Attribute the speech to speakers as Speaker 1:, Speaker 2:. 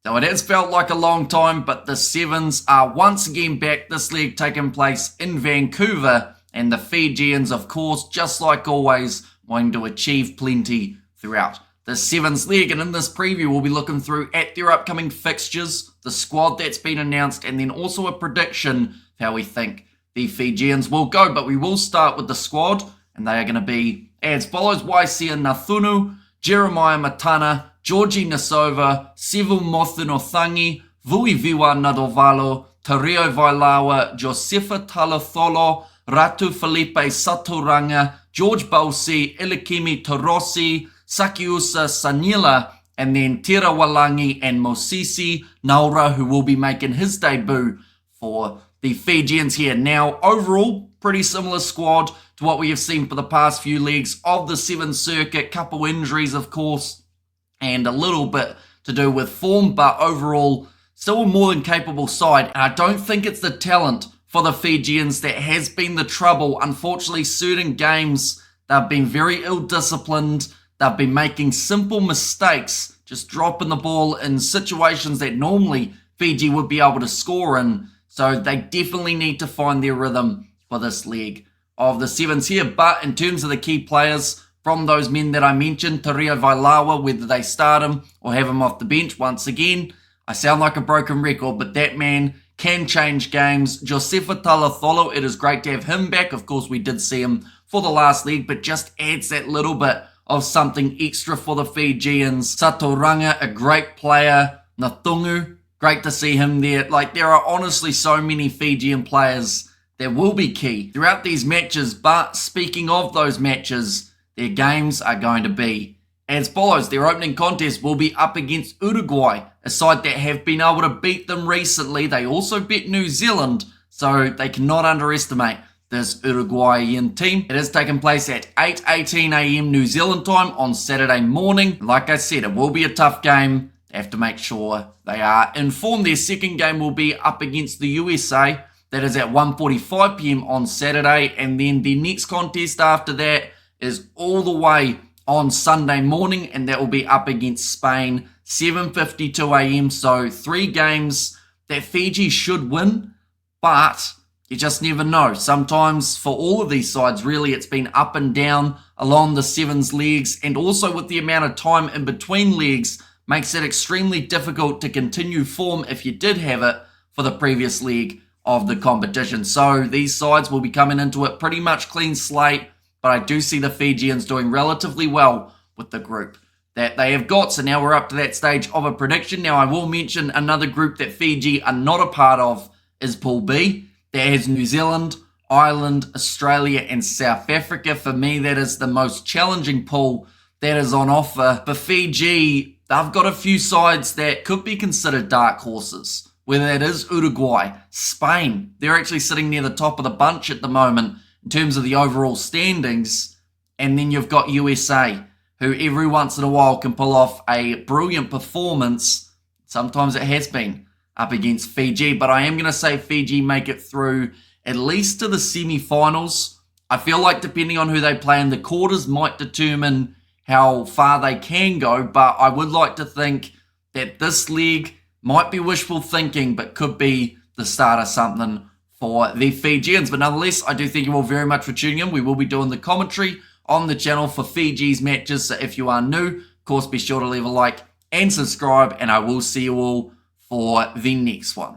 Speaker 1: Though it has felt like a long time, but the Sevens are once again back. This league taking place in Vancouver, and the Fijians, of course, just like always, wanting to achieve plenty throughout the Sevens League. And in this preview, we'll be looking through at their upcoming fixtures, the squad that's been announced, and then also a prediction of how we think the Fijians will go. But we will start with the squad, and they are going to be as follows: Waisia Nathunu, Jeremiah Matana, Georgie Nasova, Sivu Mothinothangi, Vuiviwa Nadovalo, Tario Vailawa, Josefa Talatholo, Ratu Felipe Saturanga, George Balsi, Elikimi Torosi, Sakiusa Sanila, and then Tira Walangi and Mosisi Naura, who will be making his debut for the Fijians here. Now, overall, pretty similar squad to what we have seen for the past few leagues of the Sevens circuit. Couple injuries, of course, and a little bit to do with form, but overall, still a more than capable side. And I don't think it's the talent for the Fijians that has been the trouble. Unfortunately, certain games, they've been very ill-disciplined. They've been making simple mistakes, just dropping the ball in situations that normally Fiji would be able to score in. So they definitely need to find their rhythm for this leg of the Sevens here. But in terms of the key players from those men that I mentioned, Tario Vailawa, whether they start him or have him off the bench, once again, I sound like a broken record, but that man can change games. Josefa Talatholo, it is great to have him back. Of course, we did see him for the last league, but just adds that little bit of something extra for the Fijians. Saturanga, a great player. Nathungu, great to see him there. Like, there are honestly so many Fijian players that will be key throughout these matches. But speaking of those matches, their games are going to be as follows. Their opening contest will be up against Uruguay, a side that have been able to beat them recently. They also beat New Zealand, so they cannot underestimate this Uruguayan team. It is taking place at 8:18 a.m. New Zealand time on Saturday morning. Like I said, it will be a tough game. They have to make sure they are informed. Their second game will be up against the USA. That is at 1:45 p.m. on Saturday. And then the next contest after that is all the way on Sunday morning, and that will be up against Spain, 7:52 a.m. So 3 games that Fiji should win, but you just never know. Sometimes for all of these sides, really, it's been up and down along the Sevens leagues, and also with the amount of time in between leagues, makes it extremely difficult to continue form if you did have it for the previous leg of the competition. So these sides will be coming into it pretty much clean slate, but I do see the Fijians doing relatively well with the group that they have got. So now we're up to that stage of a prediction. Now I will mention another group that Fiji are not a part of is Pool B. That has New Zealand, Ireland, Australia, and South Africa. For me, that is the most challenging pool that is on offer. For Fiji, they've got a few sides that could be considered dark horses, whether that is Uruguay, Spain. They're actually sitting near the top of the bunch at the moment in terms of the overall standings. And then you've got USA, who every once in a while can pull off a brilliant performance. Sometimes it has been up against Fiji, but I am going to say Fiji make it through at least to the semi-finals. I feel like depending on who they play in the quarters might determine how far they can go, but I would like to think that this league might be wishful thinking, but could be the start of something for the Fijians. But nonetheless, I do thank you all very much for tuning in. We will be doing the commentary on the channel for Fiji's matches, so if you are new, of course, be sure to leave a like and subscribe, and I will see you all for the next one.